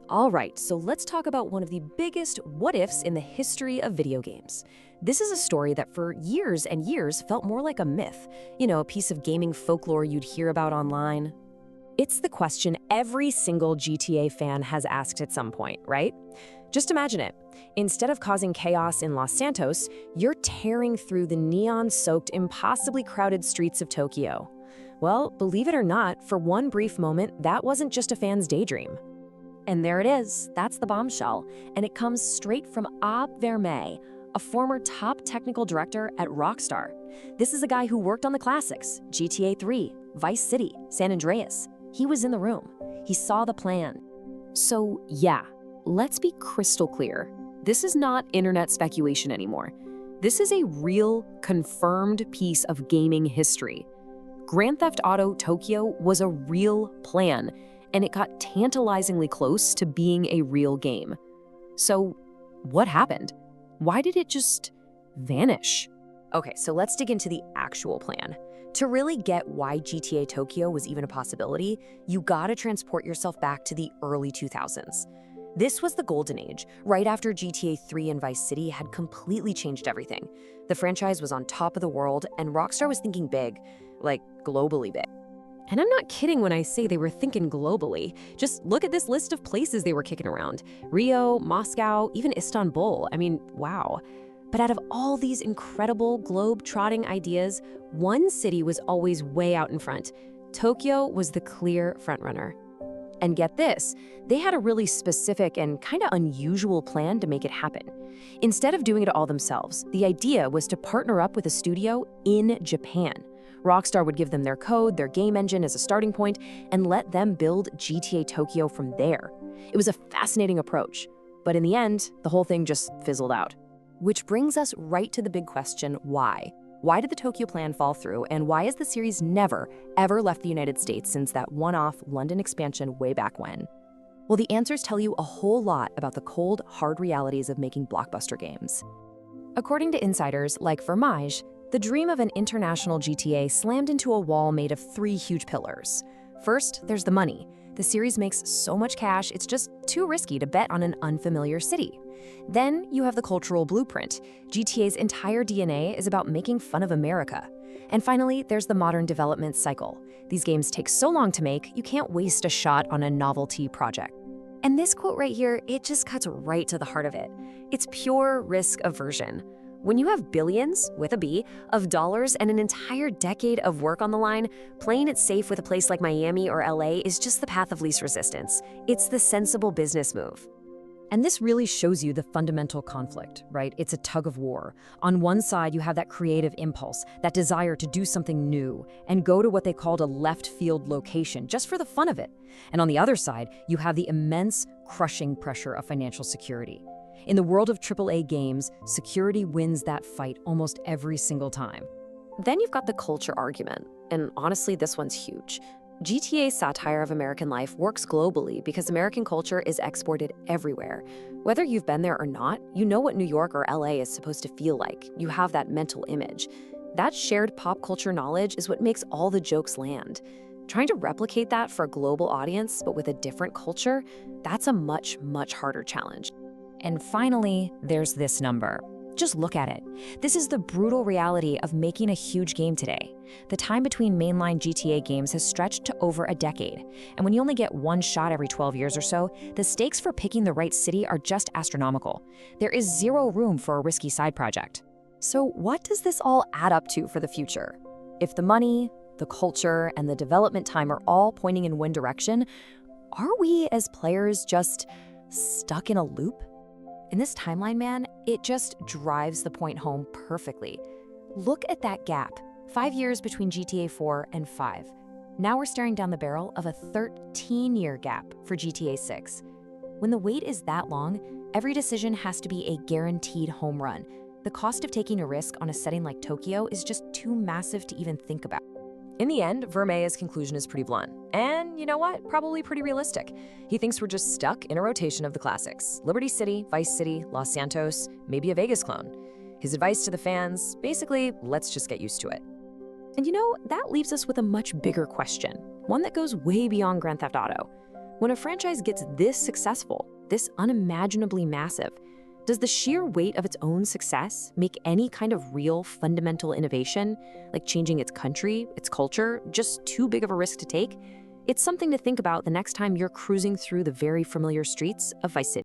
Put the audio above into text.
All right, so let's talk about one of the biggest what-ifs in the history of video games. This is a story that for years and years felt more like a myth, a piece of gaming folklore you'd hear about online. It's the question every single GTA fan has asked at some point, right? Just imagine it. Instead of causing chaos in Los Santos, you're tearing through the neon-soaked, impossibly crowded streets of Tokyo. Well, believe it or not, for one brief moment, that wasn't just a fan's daydream. And there it is, that's the bombshell, and it comes straight from Ab Vermeer, a former top technical director at Rockstar. This is a guy who worked on the classics, GTA 3, Vice City, San Andreas. He was in the room. He saw the plan. So yeah, let's be crystal clear. This is not internet speculation anymore. This is a real, confirmed piece of gaming history. Grand Theft Auto Tokyo was a real plan, and it got tantalizingly close to being a real game. So what happened? Why did it just vanish? Okay, so let's dig into the actual plan. To really get why GTA Tokyo was even a possibility, you gotta transport yourself back to the early 2000s. This was the golden age, right after GTA 3 and Vice City had completely changed everything. The franchise was on top of the world, and Rockstar was thinking big, like globally big. And I'm not kidding when I say they were thinking globally. Just look at this list of places they were kicking around. Rio, Moscow, even Istanbul. I mean, wow. But out of all these incredible globe-trotting ideas, one city was always way out in front. Tokyo was the clear frontrunner. And get this, they had a really specific and kind of unusual plan to make it happen. Instead of doing it all themselves, the idea was to partner up with a studio in Japan. Rockstar would give them their code, their game engine as a starting point, and let them build GTA Tokyo from there. It was a fascinating approach, but in the end, the whole thing just fizzled out. Which brings us right to the big question, why? Why did the Tokyo plan fall through, and why has the series never, ever left the United States since that one-off London expansion way back when? Well, the answers tell you a whole lot about the cold, hard realities of making blockbuster games. According to insiders like Vermeer, the dream of an international GTA slammed into a wall made of 3 huge pillars. First, there's the money. The series makes so much cash, it's just too risky to bet on an unfamiliar city. Then you have the cultural blueprint. GTA's entire DNA is about making fun of America. And finally, there's the modern development cycle. These games take so long to make, you can't waste a shot on a novelty project. And this quote right here, it just cuts right to the heart of it. It's pure risk aversion. When you have billions, with a B, of dollars and an entire decade of work on the line, playing it safe with a place like Miami or LA is just the path of least resistance. It's the sensible business move. And this really shows you the fundamental conflict, right? It's a tug of war. On one side, you have that creative impulse, that desire to do something new and go to what they called a left field location just for the fun of it. And on the other side, you have the immense, crushing pressure of financial security. In the world of AAA games, security wins that fight almost every single time. Then you've got the culture argument, and honestly, this one's huge. GTA's satire of American life works globally because American culture is exported everywhere. Whether you've been there or not, you know what New York or LA is supposed to feel like. You have that mental image. That shared pop culture knowledge is what makes all the jokes land. Trying to replicate that for a global audience, but with a different culture, that's a much, much harder challenge. And finally, there's this number. Just look at it. This is the brutal reality of making a huge game today. The time between mainline GTA games has stretched to over a decade. And when you only get one shot every 12 years or so, the stakes for picking the right city are just astronomical. There is zero room for a risky side project. So what does this all add up to for the future? If the money, the culture, and the development time are all pointing in one direction, are we as players just stuck in a loop? In this timeline, man, it just drives the point home perfectly. Look at that gap, 5 years between GTA 4 and 5. Now we're staring down the barrel of a 13-year gap for GTA 6. When the wait is that long, every decision has to be a guaranteed home run. The cost of taking a risk on a setting like Tokyo is just too massive to even think about. In the end, Vermeer's conclusion is pretty blunt. And you know what? Probably pretty realistic. He thinks we're just stuck in a rotation of the classics. Liberty City, Vice City, Los Santos, maybe a Vegas clone. His advice to the fans, basically, let's just get used to it. And that leaves us with a much bigger question, one that goes way beyond Grand Theft Auto. When a franchise gets this successful, this unimaginably massive, does the sheer weight of its own success make any kind of real fundamental innovation, like changing its country, its culture, just too big of a risk to take? It's something to think about the next time you're cruising through the very familiar streets of Vice City.